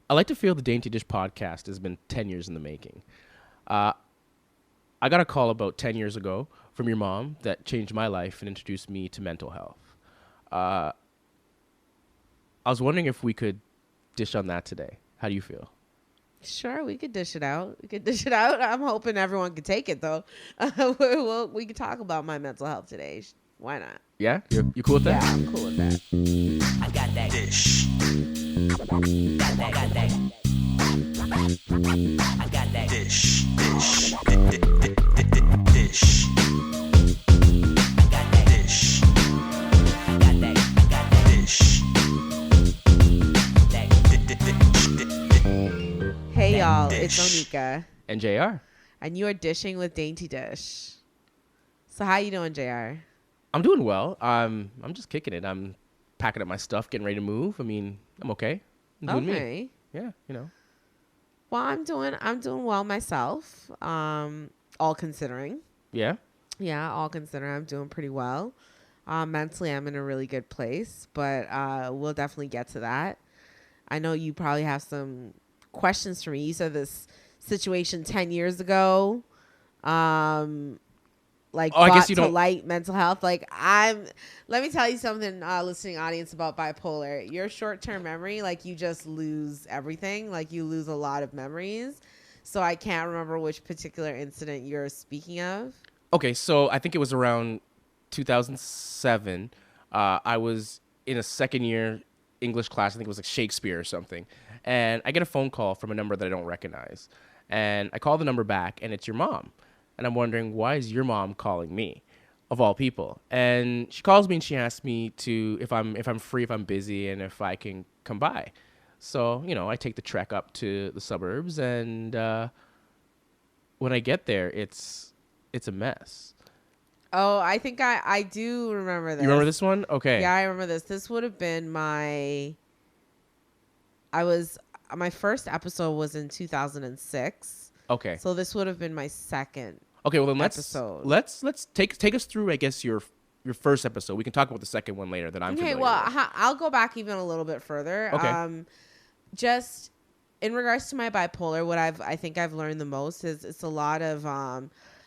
I like to feel the DaintyDysh podcast has been 10 years in the making. Uh, I got a call about 10 years ago from your mom that changed my life and introduced me to mental health. Uh, I was wondering if we could dish on that today. How do you feel? Sure, we could dish it out. We could dish it out. I'm hoping everyone could take it, though. We could talk about my mental health today. Why not? Yeah? You cool with Yeah, that? I'm cool with that. I got that dish. Got that, got that. I got that dish, dish, dish. I got that dish. I got that, I got that dish. Hey, y'all, it's Onika, And J.R. and you are dishing with DaintyDysh. So how you doing, JR? I'm doing well. I'm just kicking it. I'm packing up my stuff, getting ready to move. I mean, I'm okay. I'm doing me. Yeah, Well, I'm doing well myself. All considering. Yeah? Yeah, all considering, I'm doing pretty well. Mentally, I'm in a really good place, but we'll definitely get to that. I know you probably have some questions for me. You said this situation 10 years ago, I guess you to don't. light mental health. Let me tell you something, listening audience, about bipolar. Your short-term memory, you just lose everything. You lose a lot of memories. So I can't remember which particular incident you're speaking of. Okay, so I think it was around 2007. I was in a second year English class. I think it was like Shakespeare or something. And I get a phone call from a number that I don't recognize. And I call the number back, and it's your mom. And I'm wondering, why is your mom calling me, of all people? And she calls me and she asks me if I'm free, if I'm busy, and if I can come by. So, I take the trek up to the suburbs, and when I get there, it's a mess. Oh, I think I do remember this. You remember this one? Okay. Yeah, I remember this. This would have been my first episode was in 2006. Okay. So this would have been my second. Okay, well then episode. let's take us through, I guess, your first episode. We can talk about the second one later that I'm familiar with. I'll go back even a little bit further. Okay. Just in regards to my bipolar, what I think I've learned the most is it's a lot of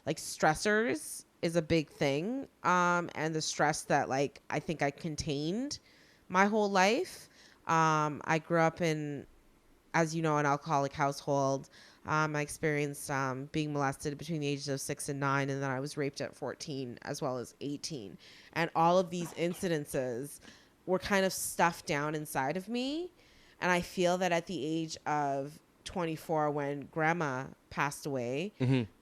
stressors is a big thing. And the stress that I think I contained my whole life. I grew up in, as you know, an alcoholic household. I experienced being molested between the ages of 6 and 9, and then I was raped at 14 as well as 18. And all of these incidences were kind of stuffed down inside of me. And I feel that at the age of 24, when grandma passed away,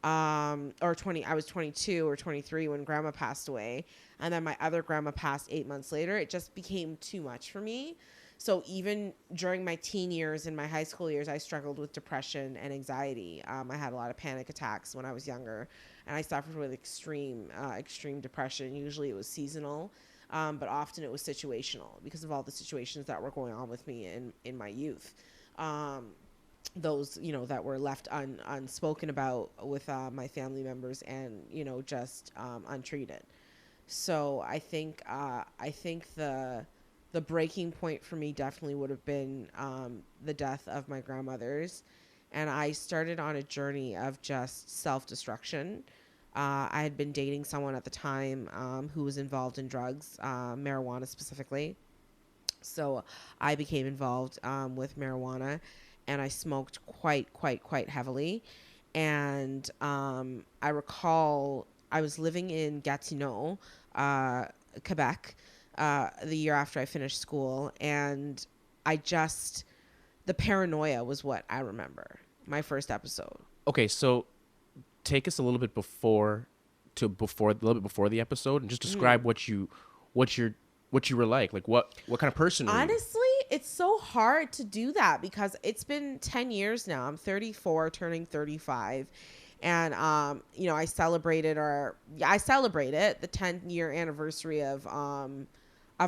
I was 22 or 23 when grandma passed away, and then my other grandma passed 8 months later, it just became too much for me. So even during my teen years and my high school years, I struggled with depression and anxiety. I had a lot of panic attacks when I was younger, and I suffered with extreme depression. Usually it was seasonal, but often it was situational because of all the situations that were going on with me in my youth. Those, that were left unspoken about with my family members and, just untreated. So I think the breaking point for me definitely would have been the death of my grandmothers. And I started on a journey of just self-destruction. I had been dating someone at the time who was involved in drugs, marijuana specifically. So I became involved with marijuana, and I smoked quite heavily. And I recall I was living in Gatineau, Quebec, the year after I finished school, and the paranoia was what I remember. My first episode. Okay, so take us a little bit before the episode, and just describe what you were like what kind of person were you? Honestly, it's so hard to do that because it's been 10 years now. I'm 34, turning 35. And, I celebrated the 10-year anniversary of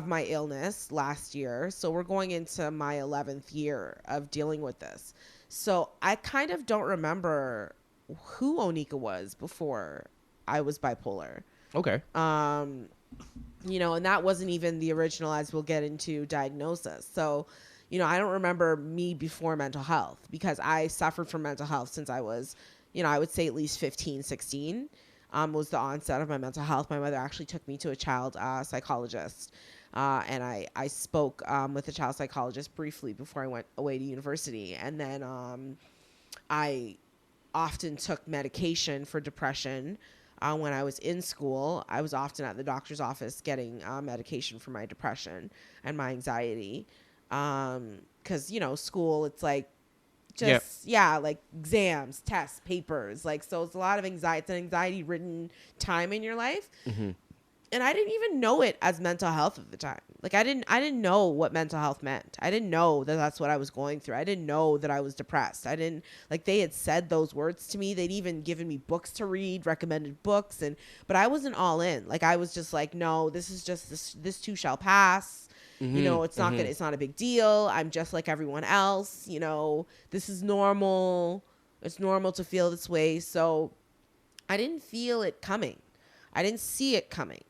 my illness last year. So we're going into my 11th year of dealing with this. So I kind of don't remember who Onika was before I was bipolar. Okay. And that wasn't even the original, as we'll get into, diagnosis. So, I don't remember me before mental health, because I suffered from mental health since I was, I would say at least 15, 16, was the onset of my mental health. My mother actually took me to a child psychologist. And I spoke with a child psychologist briefly before I went away to university. And then I often took medication for depression. When I was in school, I was often at the doctor's office getting medication for my depression and my anxiety. Because, school, it's like Yep. just, yeah, like exams, tests, papers. Like, so it's a lot of anxiety. It's an anxiety ridden time in your life. Mm-hmm. And I didn't even know it as mental health at the time. Like, I didn't know what mental health meant. I didn't know that that's what I was going through. I didn't know that I was depressed. I didn't, like, they had said those words to me. They'd even given me books to read, recommended books, but I wasn't all in. Like, I was just like, no, this is just, this too shall pass. Mm-hmm. It's not a big deal. I'm just like everyone else. This is normal. It's normal to feel this way. So I didn't feel it coming. I didn't see it coming.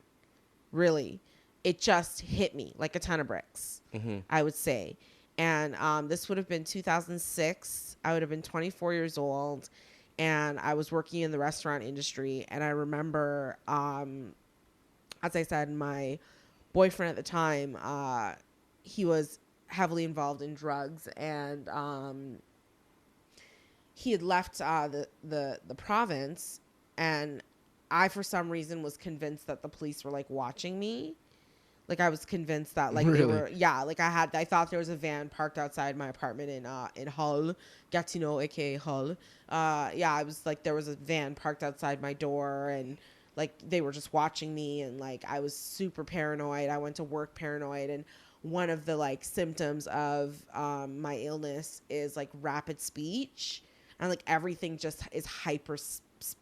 Really, it just hit me like a ton of bricks, I would say. And this would have been 2006. I would have been 24 years old, and I was working in the restaurant industry. And I remember, as I said, my boyfriend at the time, he was heavily involved in drugs, and he had left the province, and I, for some reason, was convinced that the police were, like, watching me. Like, I was convinced that, like, they were, yeah, like, I thought there was a van parked outside my apartment in Hull, Gatineau, aka Hull. Yeah, I was, like, there was a van parked outside my door, and, like, they were just watching me, and, like, I was super paranoid. I went to work paranoid, and one of the, like, symptoms of my illness is, like, rapid speech, and, like, everything just is hyper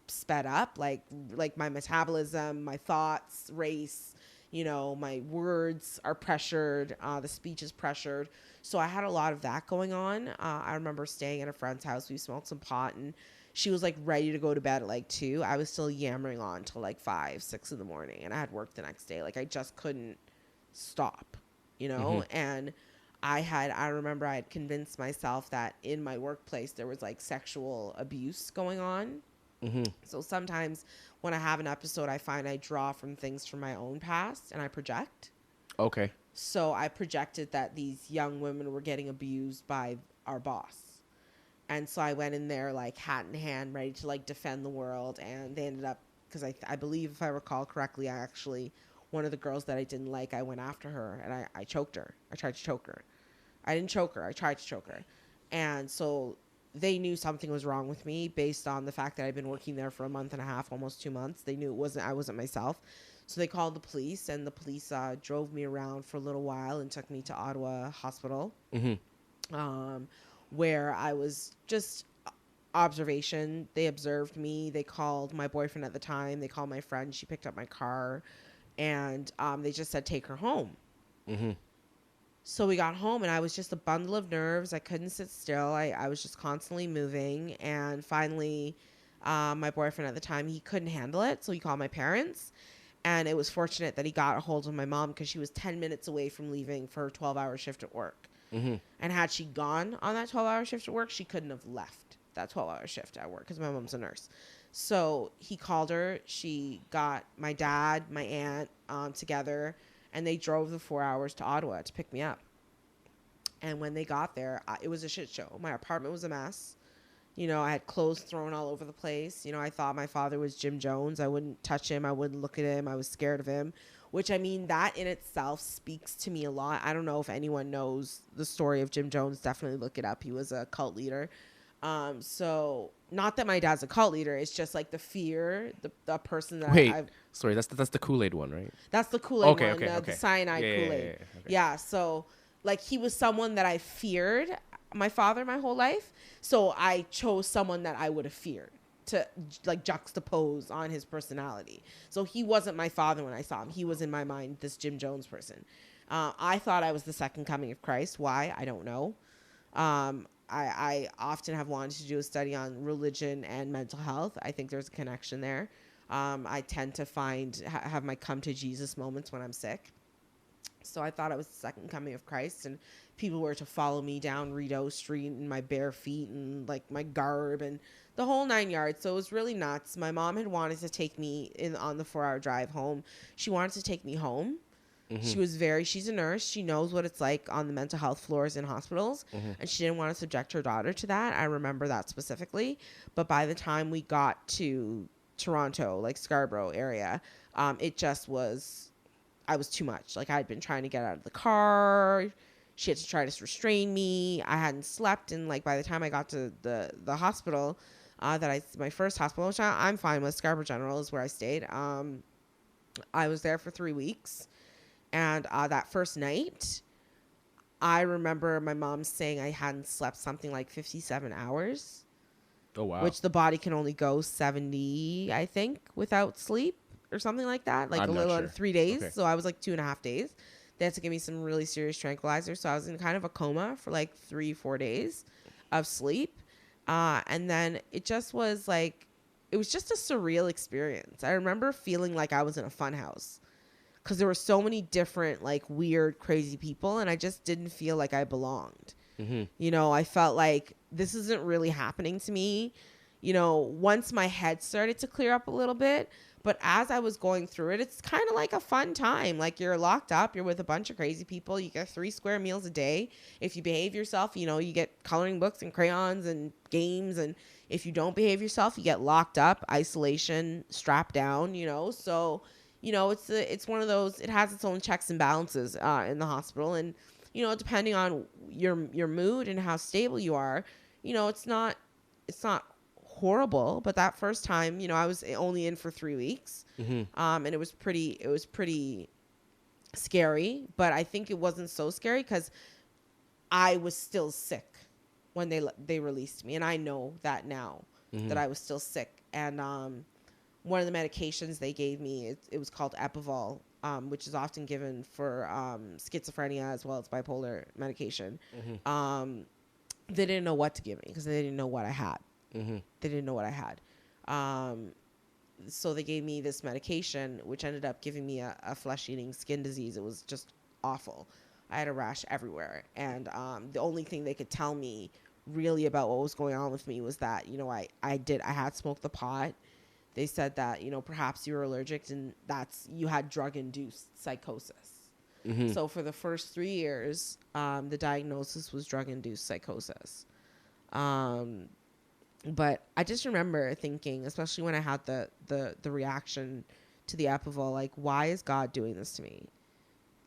sped up, like my metabolism, my thoughts race, my words are pressured, the speech is pressured. So I had a lot of that going on. I remember staying at a friend's house. We smoked some pot, and she was, like, ready to go to bed at, like, 2. I was still yammering on till, like, 5, 6 in the morning, and I had work the next day. Like, I just couldn't stop, and I remember I had convinced myself that in my workplace there was, like, sexual abuse going on. So sometimes when I have an episode, I find I draw from things from my own past, and I project. Okay. So I projected that these young women were getting abused by our boss. And so I went in there, like, hat in hand, ready to, like, defend the world. And they ended up, because I believe, if I recall correctly, one of the girls that I didn't like, I went after her, and I choked her. I tried to choke her. I didn't choke her. I tried to choke her. And so they knew something was wrong with me based on the fact that I'd been working there for a month and a half, almost 2 months. They knew I wasn't myself. So they called the police, and the police drove me around for a little while and took me to Ottawa Hospital, where I was just observation. They observed me. They called my boyfriend at the time. They called my friend. She picked up my car, and they just said, take her home. So we got home, and I was just a bundle of nerves. I couldn't sit still. I was just constantly moving. And finally, my boyfriend at the time, he couldn't handle it. So he called my parents. And it was fortunate that he got a hold of my mom, because she was 10 minutes away from leaving for her 12-hour shift at work. And had she gone on that 12-hour shift at work, she couldn't have left that 12-hour shift at work, because my mom's a nurse. So he called her. She got my dad, my aunt together, and they drove the 4 hours to Ottawa to pick me up. And when they got there, it was a shit show. My apartment was a mess. I had clothes thrown all over the place. I thought my father was Jim Jones. I wouldn't touch him. I wouldn't look at him. I was scared of him, which, I mean, that in itself speaks to me a lot. I don't know if anyone knows the story of Jim Jones. Definitely look it up. He was a cult leader. So not that my dad's a cult leader. It's just, like, the fear, the person that Wait, I've... sorry, that's the Kool-Aid one, right? That's the Kool-Aid Okay, one, okay, the cyanide Kool-Aid. Okay. Yeah, so, like, he was someone that I feared, my father, my whole life. So I chose someone that I would have feared to, like, juxtapose on his personality. So he wasn't my father when I saw him. He was, in my mind, this Jim Jones person. I thought I was the second coming of Christ. Why? I don't know. I often have wanted to do a study on religion and mental health. I think there's a connection there. I tend to have my come to Jesus moments when I'm sick. So I thought I was the second coming of Christ, and people were to follow me down Rideau Street in my bare feet and like my garb and the whole 9 yards. So it was really nuts. My mom had wanted to take me in on the 4-hour drive home. She wanted to take me home. She's a nurse. She knows what it's like on the mental health floors in hospitals. And she didn't want to subject her daughter to that. I remember that specifically. But by the time we got to Toronto, like Scarborough area, it just was, I was too much. Like, I'd been trying to get out of the car. She had to try to restrain me. I hadn't slept. And like, by the time I got to the hospital, my first hospital, which I'm fine with, Scarborough General is where I stayed. I was there for 3 weeks. And that first night, I remember my mom saying I hadn't slept something like 57 hours. Oh, wow. Which the body can only go 70, I think, without sleep or something like that. Like I'm a little not under sure. 3 days. Okay. So I was like 2.5 days. They had to give me some really serious tranquilizers. So I was in kind of a coma for like 3-4 days of sleep. And then it just was like, it was just a surreal experience. I remember feeling like I was in a fun house because there were so many different, like, weird, crazy people. And I just didn't feel like I belonged. You know, I felt like this isn't really happening to me. You know, once my head started to clear up a little bit, but as I was going through it, it's kind of like a fun time. Like, you're locked up, you're with a bunch of crazy people, you get 3 square meals a day. If you behave yourself, you know, you get coloring books and crayons and games. And if you don't behave yourself, you get locked up, isolation, strapped down, you know. So, you know, it's one of those, it has its own checks and balances in the hospital. And, you know, depending on your mood and how stable you are, you know, it's not horrible. But that first time, you know, I was only in for 3 weeks. And it was pretty scary. But I think it wasn't so scary because I was still sick when they released me. And I know that now that I was still sick. And one of the medications they gave me, it was called Epival, which is often given for schizophrenia as well as bipolar medication. They didn't know what to give me because they didn't know what I had. They didn't know what I had. So they gave me this medication, which ended up giving me a flesh-eating skin disease. It was just awful. I had a rash everywhere. And the only thing they could tell me really about what was going on with me was that, you know, I had smoked the pot. They said that, you know, perhaps you were allergic and you had drug-induced psychosis. So for the first 3 years, the diagnosis was drug-induced psychosis. But I just remember thinking, especially when I had the reaction to the Epival, like, why is God doing this to me?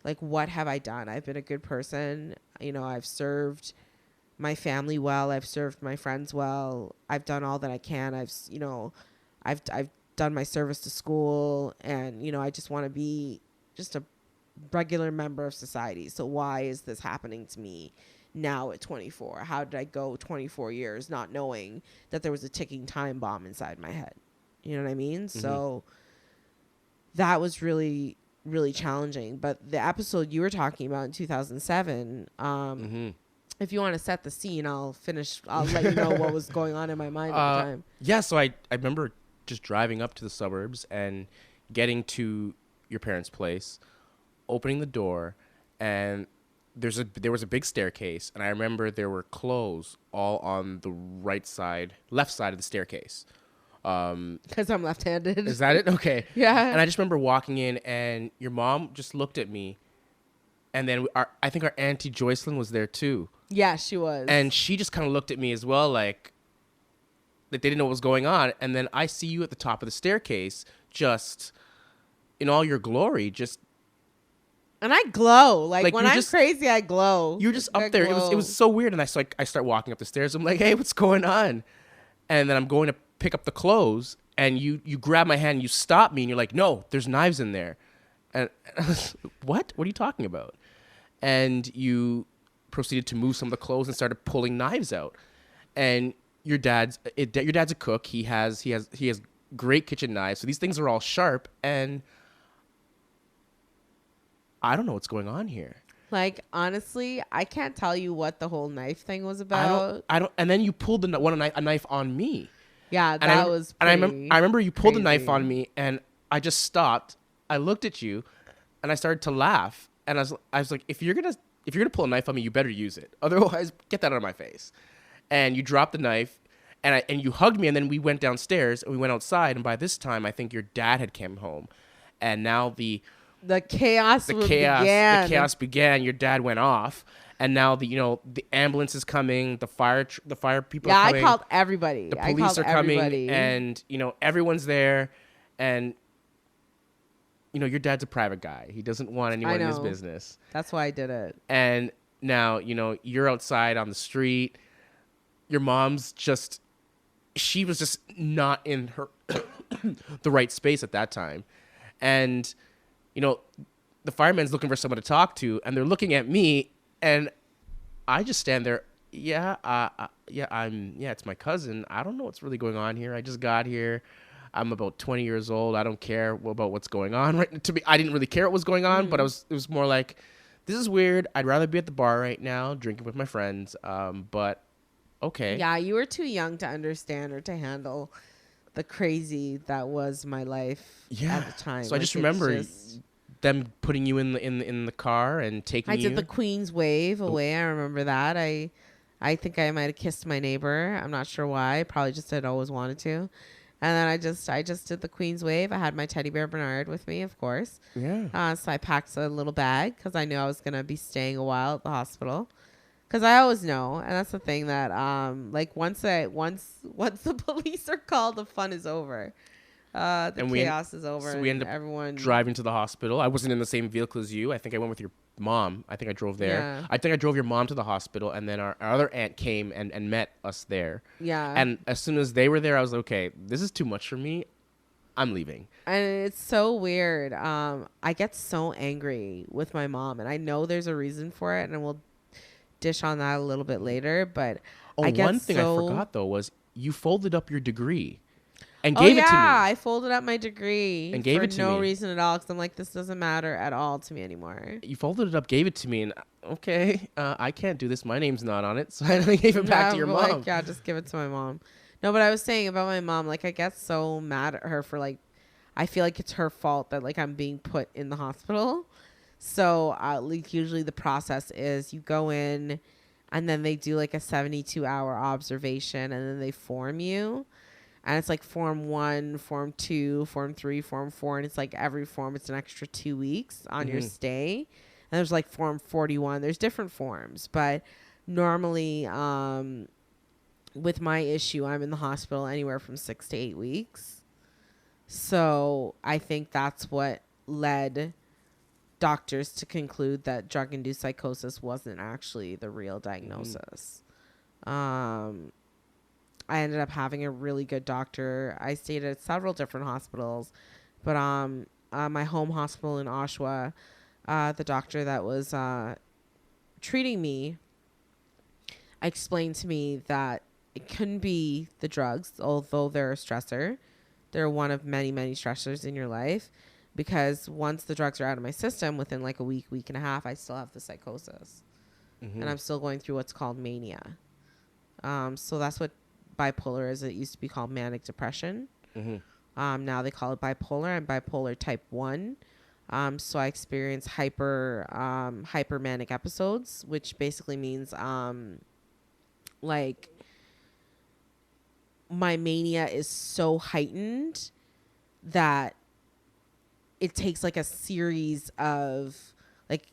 Like, what have I done? I've been a good person. You know, I've served my family well. I've served my friends well. I've done all that I can. I've done my service to school, and, you know, I just want to be just a regular member of society. So why is this happening to me now at 24? How did I go 24 years not knowing that there was a ticking time bomb inside my head? You know what I mean? So that was really, really challenging. But the episode you were talking about in 2007, if you want to set the scene, I'll let you know what was going on in my mind at the time. Yeah, so I remember just driving up to the suburbs and getting to your parents' place, opening the door, and there was a big staircase, and I remember there were clothes all on the left side of the staircase. Because I'm left-handed. Is that it? Okay. Yeah. And I just remember walking in, and your mom just looked at me, and then I think our Auntie Joycelyn was there too. Yeah, she was. And she just kind of looked at me as well, like they didn't know what was going on. And then I see you at the top of the staircase, just in all your glory, just. And I glow. Like when you're I'm crazy, I glow. You were just up there. It was so weird. And I start walking up the stairs. I'm like, hey, what's going on? And then I'm going to pick up the clothes, and you grab my hand and you stop me, and you're like, no, there's knives in there. And I was, what? What are you talking about? And you proceeded to move some of the clothes and started pulling knives out. And your dad's a cook. He has great kitchen knives. So these things are all sharp, and I don't know what's going on here. Like, honestly, I can't tell you what the whole knife thing was about. I don't. And then you pulled a knife on me. Yeah, that was. And I remember you pulled the knife on me, and I just stopped. I looked at you, and I started to laugh, And I was like, if you're gonna pull a knife on me, you better use it. Otherwise, get that out of my face. And you dropped the knife, and you hugged me, and then we went downstairs and we went outside. And by this time, I think your dad had come home, and now the chaos began. the chaos began. Your dad went off, and now the ambulance is coming. The fire people are coming. I called everybody. The police are coming, and everyone's there, and your dad's a private guy. He doesn't want anyone in his business. That's why I did it. And now you're outside on the street. Your mom's she was just not in her the right space at that time, and the fireman's looking for someone to talk to, and they're looking at me, and I just stand there. It's my cousin. I don't know what's really going on here. I just got here. I'm about 20 years old. I don't care about what's going on. Right? I didn't really care what was going on, but it was more like, this is weird. I'd rather be at the bar right now, drinking with my friends. But okay. Yeah, you were too young to understand or to handle the crazy that was my life at the time. So I just remember them putting you in the car and taking you. I did the Queen's wave away. I remember that. I think I might have kissed my neighbor. I'm not sure why. Probably just I'd always wanted to. And then I just did the Queen's wave. I had my teddy bear Bernard with me, of course. Yeah. So I packed a little bag because I knew I was gonna be staying a while at the hospital. Because I always know, and that's the thing that once the police are called, the fun is over. Chaos is over. So we ended up driving to the hospital. I wasn't in the same vehicle as you. I think I went with your mom. I think I drove there. Yeah. I think I drove your mom to the hospital, and then our other aunt came and met us there. Yeah. And as soon as they were there, I was like, okay, this is too much for me. I'm leaving. And it's so weird. I get so angry with my mom, and I know there's a reason for it, and we'll dish on that a little bit later. But one thing I forgot though was you folded up your degree. And gave it to me. I folded up my degree and gave it to me for no reason at all, because I'm like, this doesn't matter at all to me anymore. You folded it up, gave it to me, and okay, I can't do this. My name's not on it, so I gave it back to your mom. Just give it to my mom. No, but I was saying about my mom, like, I get so mad at her for, like, I feel like it's her fault that, like, I'm being put in the hospital. So, like, usually the process is you go in, and then they do, like, a 72-hour observation, and then they form you. And it's like form 1, form 2, form 3, form 4. And it's like every form, it's an extra 2 weeks on your stay. And there's like form 41. There's different forms. But normally with my issue, I'm in the hospital anywhere from 6 to 8 weeks. So I think that's what led doctors to conclude that drug-induced psychosis wasn't actually the real diagnosis. I ended up having a really good doctor. I stayed at several different hospitals, but my home hospital in Oshawa, the doctor that was treating me explained to me that it couldn't be the drugs, although they're a stressor. They're one of many, many stressors in your life, because once the drugs are out of my system, within like a week and a half, I still have the psychosis. And I'm still going through what's called mania. So that's what bipolar is. It used to be called manic depression. Now they call it bipolar. I'm bipolar type 1. So I experience hypermanic episodes, which basically means like my mania is so heightened that it takes like a series of like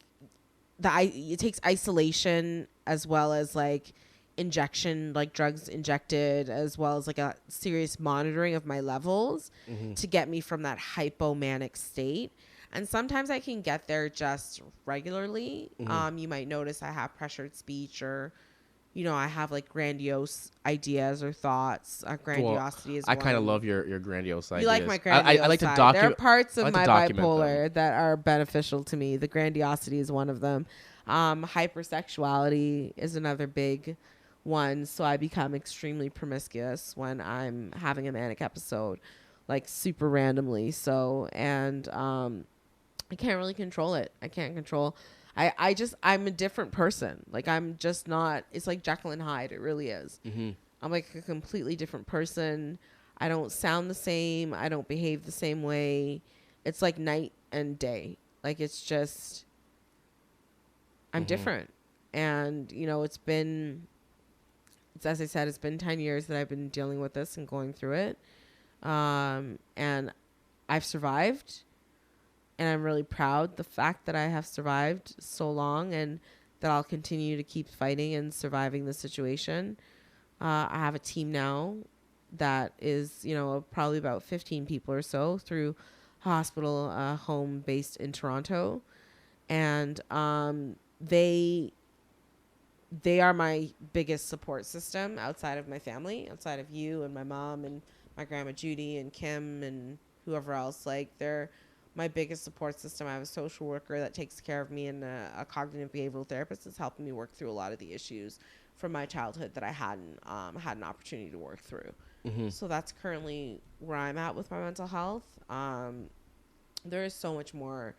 it takes isolation as well as like injection, like drugs injected, as well as like a serious monitoring of my levels to get me from that hypomanic state. And sometimes I can get there just regularly. You might notice I have pressured speech, or I have like grandiose ideas or thoughts. Grandiosity is I kind of love your grandiose ideas. You like my grandiose I like to side. document. There are parts of my bipolar them that are beneficial to me. The grandiosity is one of them. Hypersexuality is another big one. So I become extremely promiscuous when I'm having a manic episode, like super randomly. So, and I can't really control it. I can't control. I'm a different person. Like, I'm just not, it's like Jekyll and Hyde. It really is. I'm like a completely different person. I don't sound the same. I don't behave the same way. It's like night and day. Like, it's just I'm different. And, you know, as I said, it's been 10 years that I've been dealing with this and going through it. And I've survived, and I'm really proud the fact that I have survived so long, and that I'll continue to keep fighting and surviving the situation. I have a team now that is, you know, probably about 15 people or so through hospital, home based in Toronto. And they are my biggest support system outside of my family, outside of you and my mom and my grandma Judy and Kim and whoever else. Like, they're my biggest support system. I have a social worker that takes care of me, and a cognitive behavioral therapist that's helping me work through a lot of the issues from my childhood that I hadn't had an opportunity to work through. So that's currently where I'm at with my mental health. There is so much more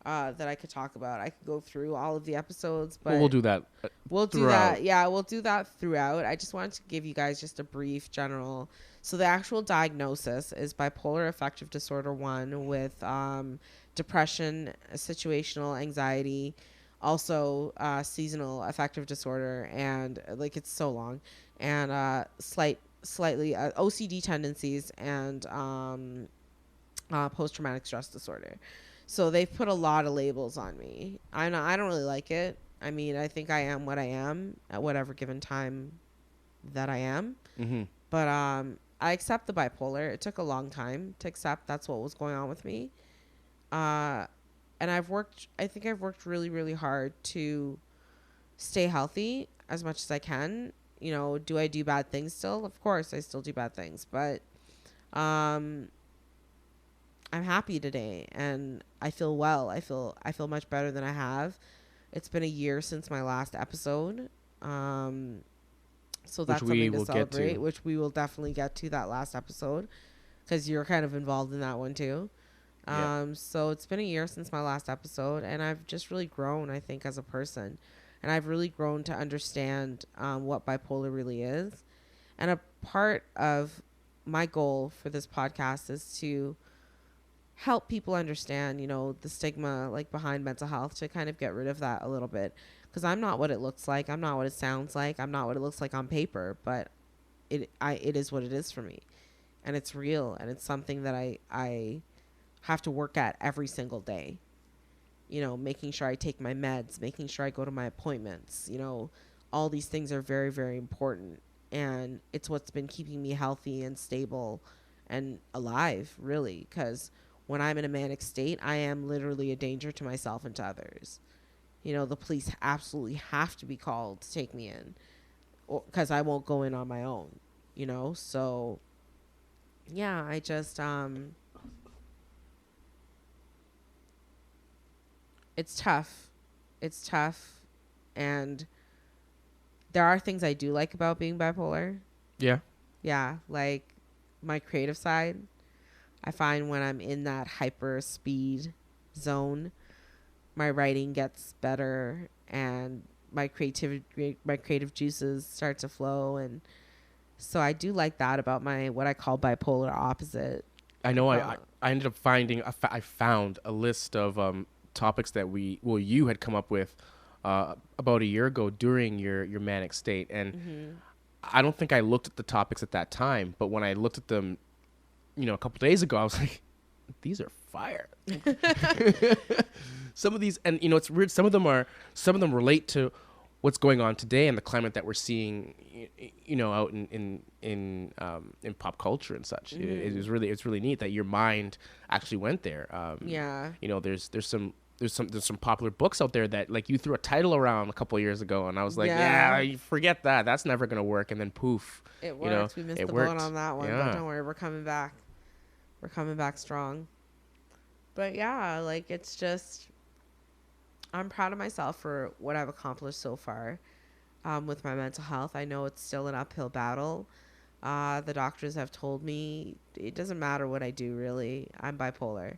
that I could talk about. I could go through all of the episodes, but Well, we'll do that. We'll do throughout. that. Yeah, we'll do that throughout. I just wanted to give you guys just a brief general. So the actual diagnosis is bipolar affective disorder 1 with depression, situational anxiety, also seasonal affective disorder, and like, it's so long, and slightly OCD tendencies, and post-traumatic stress disorder. So they've put a lot of labels on me. I don't really like it. I mean, I think I am what I am at whatever given time that I am. But I accept the bipolar. It took a long time to accept that's what was going on with me. And I think I've worked really, really hard to stay healthy as much as I can. You know, do I do bad things still? Of course, I still do bad things. But I'm happy today, and I feel well. I feel much better than I have. It's been a year since my last episode. So that's something to celebrate, which we will definitely get to, that last episode, because you're kind of involved in that one too. So it's been a year since my last episode, and I've just really grown, I think, as a person. And I've really grown to understand what bipolar really is. And a part of my goal for this podcast is to help people understand, you know, the stigma like behind mental health, to kind of get rid of that a little bit, because I'm not what it looks like, I'm not what it sounds like, I'm not what it looks like on paper, but it is what it is for me, and it's real, and it's something that I have to work at every single day. You know, making sure I take my meds, making sure I go to my appointments, you know, all these things are very, very important, and it's what's been keeping me healthy and stable and alive, really, because when I'm in a manic state, I am literally a danger to myself and to others. You know, the police absolutely have to be called to take me in, because I won't go in on my own, you know? So, yeah, I just, it's tough. It's tough. And there are things I do like about being bipolar. Yeah. Yeah, like my creative side. I find when I'm in that hyper speed zone, my writing gets better, and my creative juices start to flow, and so I do like that about my what I call bipolar opposite. I know. I ended up finding. I found a list of topics that you had come up with about a year ago during your manic state, and I don't think I looked at the topics at that time, but when I looked at them, you know, a couple days ago, I was like, these are fire. Some of these, and you know, it's weird. Some of them relate to what's going on today and the climate that we're seeing, you know, out in pop culture and such. It's really neat that your mind actually went there. Yeah. You know, there's some popular books out there that, like, you threw a title around a couple of years ago, and I was like, yeah, forget that. That's never gonna work. And then poof, it worked. You know, we missed it the worked. boat on that one, Yeah. but don't worry, we're coming back. We're coming back strong. But yeah, like, it's just, I'm proud of myself for what I've accomplished so far with my mental health. I know it's still an uphill battle. The doctors have told me it doesn't matter what I do, really. I'm bipolar,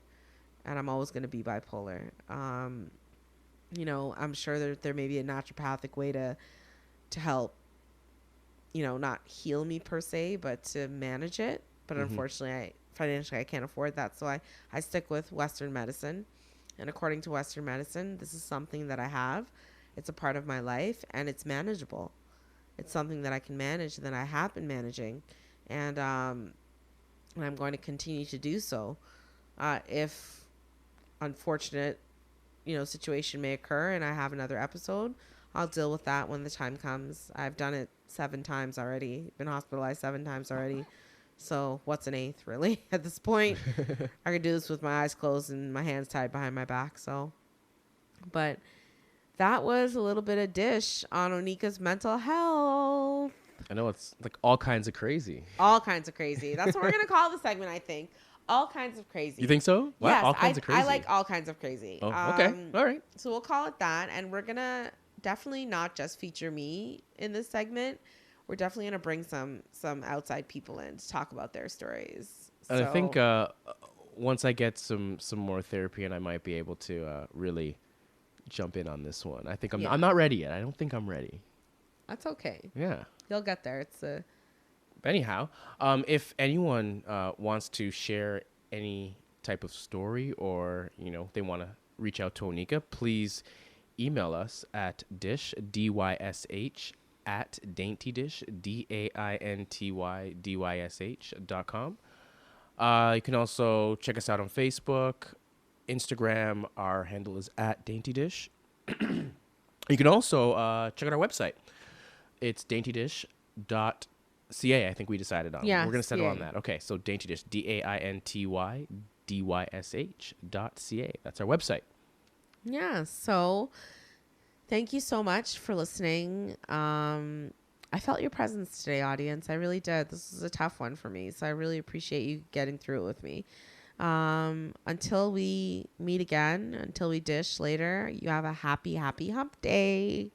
and I'm always going to be bipolar. You know, I'm sure there may be a naturopathic way to help, you know, not heal me per se, but to manage it. But unfortunately, financially, I can't afford that. So I stick with Western medicine. And according to Western medicine, this is something that I have. It's a part of my life, and it's manageable. It's something that I can manage, that I have been managing, and I'm going to continue to do so. If unfortunate, situation may occur and I have another episode, I'll deal with that when the time comes. I've done it 7 times already, been hospitalized 7 times already. So what's an eighth, really? At this point, I could do this with my eyes closed and my hands tied behind my back. So, but that was a little bit of dish on Onika's mental health. I know, it's like all kinds of crazy. All kinds of crazy. That's what we're going to call the segment, I think. All kinds of crazy. You think so? What? Yes, All kinds of crazy. I like all kinds of crazy. Oh, okay. All right. So we'll call it that. And we're going to definitely not just feature me in this segment. We're definitely going to bring some outside people in to talk about their stories. And I think once I get some more therapy, and I might be able to really jump in on this one. I think I'm not ready yet. I don't think I'm ready. That's okay. Yeah. You'll get there. It's a... Anyhow, if anyone wants to share any type of story, or they want to reach out to Onika, please email us at dysh, DYSH, at DaintyDysh, DaintyDysh.com. You can also check us out on Facebook, Instagram. Our handle is at DaintyDysh. You can also check out our website. It's DaintyDysh.ca, I think we decided on. Yeah, We're going to settle CA. on that. Okay, so DaintyDysh, DaintyDysh.ca. That's our website. Yeah, so thank you so much for listening. I felt your presence today, audience. I really did. This was a tough one for me, so I really appreciate you getting through it with me. Until we meet again, until we dish later, you have a happy, happy hump day.